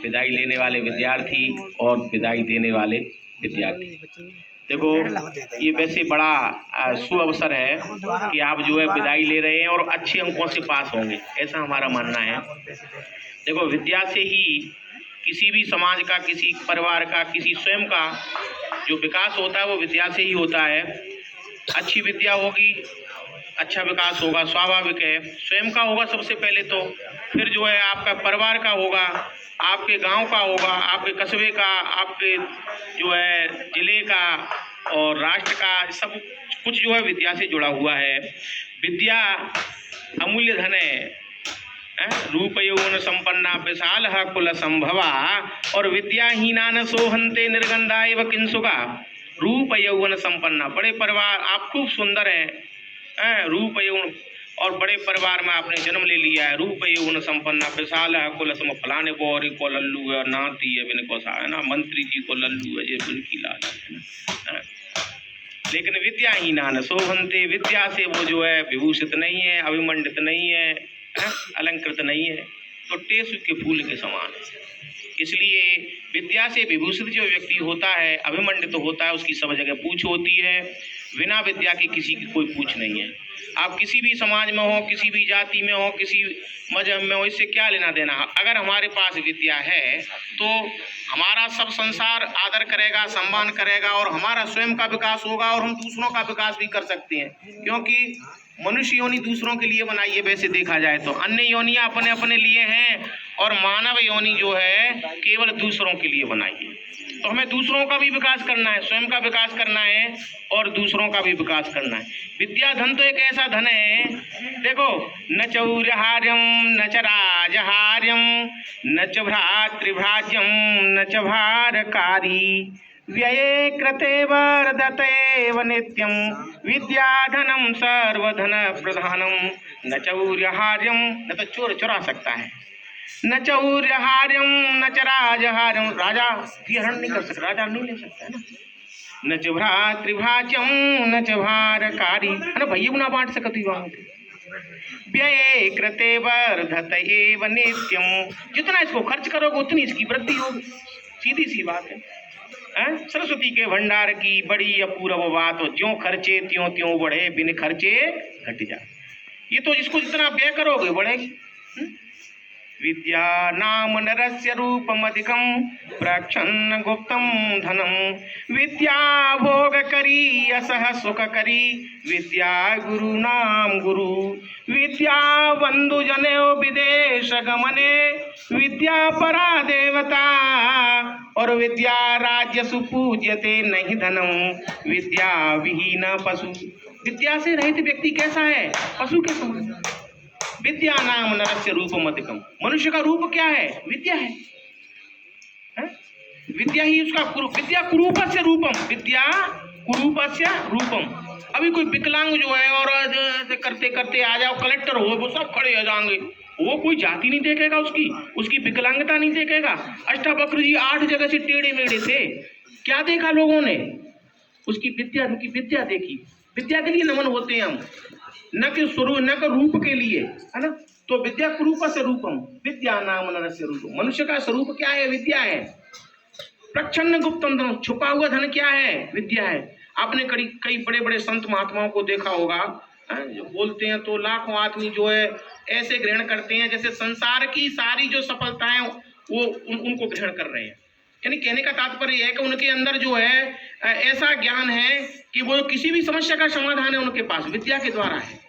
विदाई लेने वाले विद्यार्थी और विदाई देने वाले विद्यार्थी। देखो ये वैसे बड़ा शुभ अवसर है कि आप जो है विदाई ले रहे हैं और अच्छे अंकों से पास होंगे, ऐसा हमारा मानना है। देखो विद्या से ही किसी भी समाज का, किसी परिवार का, किसी स्वयं का जो विकास होता है वो विद्या से ही होता है। अच्छी विद्या होगी, अच्छा विकास होगा, स्वाभाविक है। स्वयं का होगा सबसे पहले, तो फिर जो है आपका परिवार का होगा, आपके गांव का होगा, आपके कस्बे का, आपके जो है जिले का और राष्ट्र का, सब कुछ जो है विद्या से जुड़ा हुआ है। विद्या अमूल्य धन है। रूप यौवन संपन्ना विशाल कुल संभवा और विद्याहीना न सोहंते निर्गंधा एव किंसुका। रूप यौवन संपन्ना, बड़े परिवार, आप खूब सुंदर है, रूप यौवन, और बड़े परिवार में आपने जन्म ले लिया है। रूप यौवन संपन्ना विशाल कुल सम, फलाने गौरी को लल्लू है, नाती है बिन को सा, है ना, मंत्री जी को लल्लू है, ये बिनकी लाल है। लेकिन विद्याहीना न शोभन्ते, विद्या से वो जो है विभूषित नहीं है, अभिमंडित नहीं है, अलंकृत नहीं है, तो टेसु के फूल के समान है। इसलिए विद्या से विभूषित जो व्यक्ति होता है, अभिमंडित होता है, उसकी सब जगह पूछ होती है। बिना विद्या के किसी की कोई पूछ नहीं है। आप किसी भी समाज में हो, किसी भी जाति में हो, किसी मजहब में हो, इससे क्या लेना देना। अगर हमारे पास विद्या है तो हमारा सब संसार आदर करेगा, सम्मान करेगा और हमारा स्वयं का विकास होगा और हम दूसरों का विकास भी कर सकते हैं। क्योंकि मनुष्य योनि दूसरों के लिए बनाई है, वैसे देखा जाए तो अन्य योनियां अपने अपने लिए हैं और मानव योनि जो है केवल दूसरों के लिए बनाई है। तो हमें दूसरों का भी विकास करना है, स्वयं का विकास करना है और दूसरों का भी विकास करना है। विद्या धन तो एक ऐसा धन है, देखो, न चौर्यहार्यम न च राजहार्यम न च भ्रातृभ्राज्यम न च भारकारी व्यये कृते वर्धतेव नित्यम विद्याधनम सर्वधन प्रधानम। न चौर्यहार्यम, न तो चोर चुरा सकता है, न चौर्यहार्यम न च राजहार्यम, राजा भी हरण नहीं कर सकता, राजा नहीं ले सकता है ना। न च भ्रातृभाज्यम न च भारकारी, है ना, भैया ना बांट सकती वहाँ व्यये कृते वर्धतेव नित्यम, जितना इसको खर्च करोगे उतनी इसकी वृद्धि होगी, सीधी सी बात है। सरस्वती के भंडार की बड़ी अपूर्व बात हो, ज्यों खर्चे त्यों त्यों बढ़े, बिन खर्चे घट जाए। ये तो जिसको जितना व्यय करोगे बढ़ेगी। विद्या नाम नरस्य रूपमधिकं प्रच्छन्न गुप्तं धनम। विद्या भोग करी असह सुख करी, विद्या गुरु नाम गुरु। विद्या बंधु जनेऊ विदेश गमने, विद्या परा देवता और विद्या राज्य सुपूज्यते नहीं धनम। विद्या विहीन पशु, विद्या से रहित व्यक्ति कैसा है, पशु के समान। विद्या नाम नरस्य रूपमधिकम, मनुष्य का रूप क्या है, विद्या है, विद्या ही उसका विद्या कुरूपस्य रूपम, विद्या कुरूपस्य रूपम। अभी कोई विकलांग जो है और करते करते आ जाओ कलेक्टर हो, वो सब खड़े हो जाएंगे, वो कोई जाति नहीं देखेगा, उसकी विकलांगता नहीं देखेगा। अष्टावक्र जी 8 जगह से टेढ़े मेढ़े थे, क्या देखा लोगों ने, उसकी विद्या, उनकी विद्या देखी। विद्या के लिए नमन होते हैं हम, न कि स्वरूप, न कि रूप के लिए, है ना। तो विद्या कुरूप से रूपम, विद्या नाम नरस्य रूपम। मनुष्य का स्वरूप क्या है, विद्या है। प्रच्छन्न गुप्तम धन, छुपा हुआ धन क्या है, विद्या है। आपने कई बड़े बड़े संत महात्माओं को देखा होगा, जो बोलते हैं तो लाखों आदमी जो है ऐसे ग्रहण करते हैं जैसे संसार की सारी जो सफलताएं वो उनको ग्रहण कर रहे हैं। यानी कहने का तात्पर्य है कि उनके अंदर जो है ऐसा ज्ञान है कि वो किसी भी समस्या का समाधान है उनके पास विद्या के द्वारा है।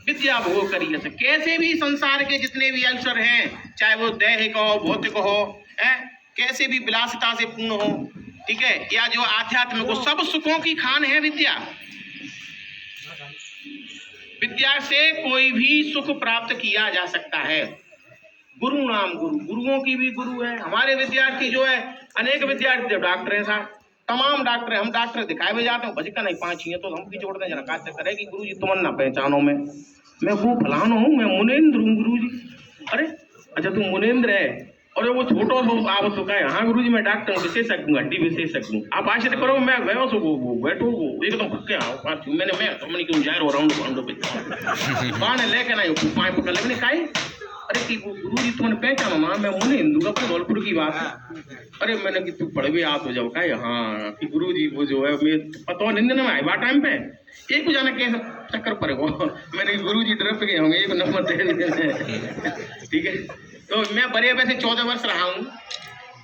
विद्या भोग करिए, कैसे भी संसार के जितने भी अवसर हैं, चाहे वो दैहिक हो, भौतिक हो, कैसे भी विलासिता से पूर्ण हो, ठीक है, या जो आध्यात्मिक हो, सब सुखों की खान है विद्या। विद्या से कोई भी सुख प्राप्त किया जा सकता है। गुरु नाम गुरु, गुरुओं की भी गुरु है। हमारे विद्यार्थी जो है, अनेक विद्यार्थी डॉक्टर हैं साहब, तमाम डॉक्टर हैं, हम डॉक्टर दिखाए हुए जाते हैं, भजिका नहीं 5 ही है तो हम भी जोड़ते जरा का चक्कर है कि गुरु जी तुम ना पहचानो, मैं वो फलान हूँ, मैं मुनेन्द्र हूँ गुरु जी। अरे अच्छा तुम मुनेन्द्र है, और वो छोटो हो आप तो कहे हाँ गुरु जी मैं डॉक्टर हूँ, विशेषज्ञ हूँ, हड्डी विशेषज्ञ हूँ। आप आश्चर्य करो, मैं गयो सो वो बैठो वो एकदम भक्के आओ मैं तो मैंने क्यों जा रहा राउंड पे पान लेके ना पाए पकड़ लेकिन काई अरे कि गुरु जी तुमने पहचाना मां मैं मुने हिंदू का पर धौलपुर की बात है। अरे मैंने कि तू पढ़वे आप हो जाओ का हाँ कि गुरु जी वो जो है मैं पता निंदन में आए बा टाइम पे एक को जाना कैसे चक्कर पर वो मैंने गुरु जी तरफ गए होंगे एक नंबर दे ठीक है। तो मैं बड़े वैसे 14 वर्ष रहा हूँ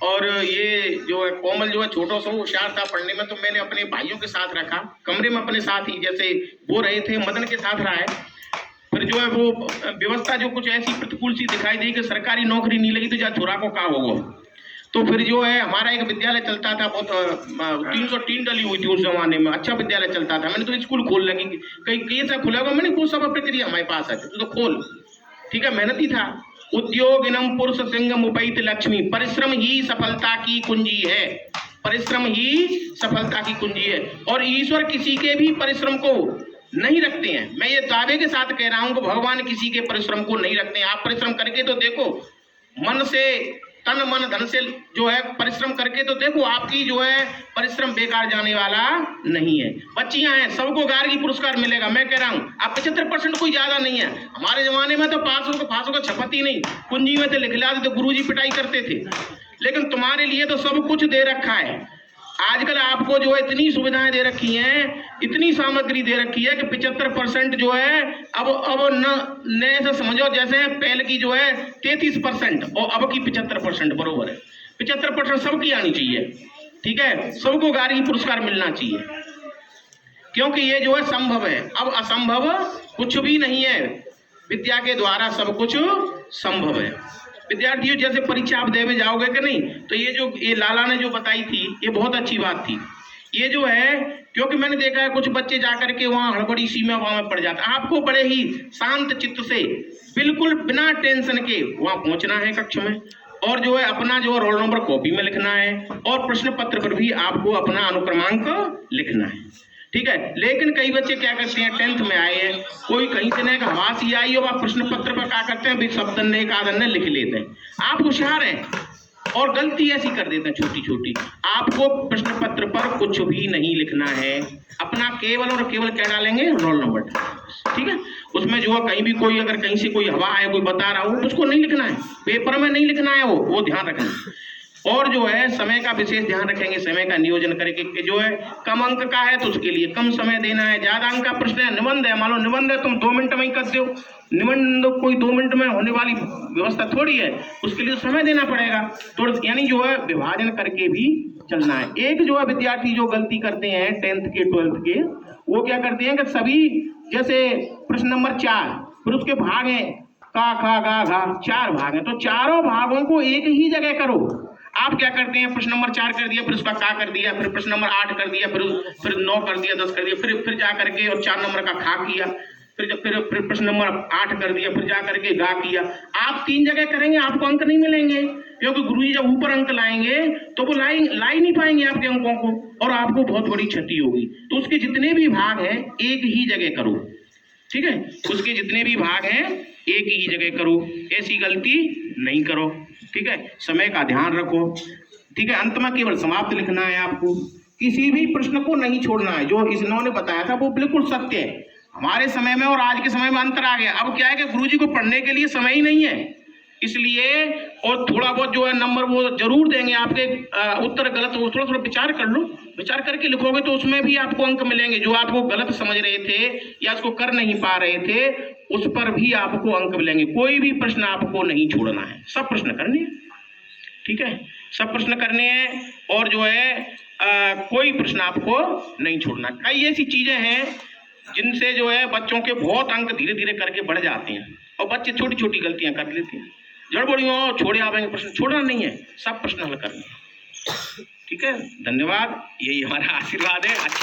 और ये जो है कोमल जो है छोटा सा होशियार था पढ़ने में, तो मैंने अपने भाइयों के साथ रखा कमरे में अपने साथ ही, जैसे वो रहे थे मदन के साथ रहा है। फिर जो है वो व्यवस्था जो कुछ ऐसी प्रतिकूल सी दिखाई दी कि सरकारी नौकरी नहीं लगी तो जा छोरा को का होगा। तो फिर जो है हमारा एक विद्यालय चलता था, बहुत 303 डली हुई थी उस जमाने में, अच्छा विद्यालय चलता था। मैंने तो स्कूल खोल लगी कहीं कैसा खुलेगा, मैंने वो सब प्रक्रिया हमारे पास है तो खोल, ठीक है। मेहनती था। उद्योग इनम पुरुष सिंह उपैत लक्ष्मी, परिश्रम ही सफलता की कुंजी है, परिश्रम ही सफलता की कुंजी है। और ईश्वर किसी के भी परिश्रम को नहीं रखते हैं। मैं ये दावे के साथ कह रहा हूं कि भगवान किसी के परिश्रम को नहीं रखते हैं। आप परिश्रम करके तो देखो, मन से तन मन धन से जो है परिश्रम करके तो देखो, आपकी जो है परिश्रम बेकार जाने वाला नहीं है। बच्चियां हैं सबको गार्गी पुरस्कार मिलेगा। मैं कह रहा हूं आप 75% कोई ज्यादा नहीं है। हमारे जमाने में तो 500 का छपती नहीं, कुंजी में तो लिखला देते, गुरुजी पिटाई करते थे। लेकिन तुम्हारे लिए तो सब कुछ दे रखा है। आजकल आपको जो है इतनी सुविधाएं दे रखी हैं, इतनी सामग्री दे रखी है कि 75% जो है अब नए से समझो, जैसे पहले की जो है 33% और अब की 75% बरोबर है। 75% सबकी आनी चाहिए, ठीक है। सबको गार्गी पुरस्कार मिलना चाहिए, क्योंकि ये जो है संभव है। अब असंभव कुछ भी नहीं है, विद्या के द्वारा सब कुछ संभव है। विद्यार्थियों जैसे परीक्षा आप देने जाओगे कि नहीं, तो ये लाला ने जो बताई थी ये बहुत अच्छी बात थी। ये जो है क्योंकि मैंने देखा है कुछ बच्चे जाकर के वहाँ हड़बड़ी सी में वहाँ पड़ जाते हैं। आपको बड़े ही शांत चित्त से बिल्कुल बिना टेंशन के वहाँ पहुँचना है कक्ष में, और जो है अपना जो रोल नंबर कॉपी में लिखना है, और प्रश्न पत्र पर भी आपको अपना अनुक्रमांक लिखना है, ठीक है। लेकिन कई बच्चे क्या करते हैं, 10th में आए हैं, कोई कहीं से नहीं हवासी आई हो, आप प्रश्न पत्र पर क्या करते हैं, शब्द ने एक आधन ने लिख लेते हैं। आप होशियार हैं और गलती ऐसी कर देते हैं छोटी छोटी। आपको प्रश्न पत्र पर कुछ भी नहीं लिखना है, अपना केवल और केवल क्या डालेंगे, रोल नंबर, ठीक है। उसमें जो है कहीं भी कोई अगर कहीं से कोई हवा आए, कोई बता रहा हो, उसको नहीं लिखना है, पेपर में नहीं लिखना है, वो ध्यान रखना। और जो है समय का विशेष ध्यान रखेंगे, समय का नियोजन करके। जो है कम अंक का है तो उसके लिए कम समय देना है, ज्यादा अंक का प्रश्न है, निबंध है, मान लो निबंध है तुम 2 मिनट में ही कर दो, निबंध कोई 2 मिनट में होने वाली व्यवस्था थोड़ी है, उसके लिए समय देना पड़ेगा। तो यानी जो है विभाजन करके भी चलना है। एक जो है विद्यार्थी जो गलती करते हैं 10th के 12th के, वो क्या करते हैं कि सभी जैसे प्रश्न नंबर 4 फिर उसके भाग हैं का खा गा घा, 4 भाग हैं, तो चारों भागों को एक ही जगह करो। आप क्या करते हैं, प्रश्न नंबर 4 कर दिया, फिर उसका का कर दिया, फिर प्रश्न नंबर 8 कर दिया, फिर 9 कर दिया, 10 कर दिया, फिर जा करके और 4 नंबर का खा किया, फिर प्रश्न नंबर 8 कर दिया, फिर जा करके गा किया। आप 3 जगह करेंगे, आपको अंक नहीं मिलेंगे, क्योंकि गुरुजी जब ऊपर अंक लाएंगे तो वो लाई नहीं पाएंगे आपके अंकों को, और आपको बहुत बड़ी क्षति होगी। तो उसके जितने भी भाग हैं एक ही जगह करो, ठीक है। उसके जितने भी भाग हैं एक ही जगह करो, ऐसी गलती नहीं करो, ठीक है। समय का ध्यान रखो, ठीक है। अंत में केवल समाप्त लिखना है आपको, किसी भी प्रश्न को नहीं छोड़ना है। जो इन्होंने बताया था वो बिल्कुल सत्य है। हमारे समय में और आज के समय में अंतर आ गया। अब क्या है कि गुरुजी को पढ़ने के लिए समय ही नहीं है, इसलिए और थोड़ा बहुत जो है नंबर वो जरूर देंगे। आपके उत्तर गलत हो, थोड़ा विचार कर लो, विचार करके लिखोगे तो उसमें भी आपको अंक मिलेंगे। जो आपको गलत समझ रहे थे या उसको कर नहीं पा रहे थे, उस पर भी आपको अंक मिलेंगे। कोई भी प्रश्न आपको नहीं छोड़ना है, सब प्रश्न करने हैं, ठीक है, सब प्रश्न करने हैं। और जो है कोई प्रश्न आपको नहीं छोड़ना। कई ऐसी चीजें हैं जिनसे जो है बच्चों के बहुत अंक धीरे धीरे करके बढ़ जाते हैं, और बच्चे छोटी छोटी गलतियां कर लेते हैं। जड़बड़ियों छोड़े आवेंगे, प्रश्न छोड़ना नहीं है, सब प्रश्न हल करने हैं, ठीक है। धन्यवाद, यही हमारा आशीर्वाद है। अच्छे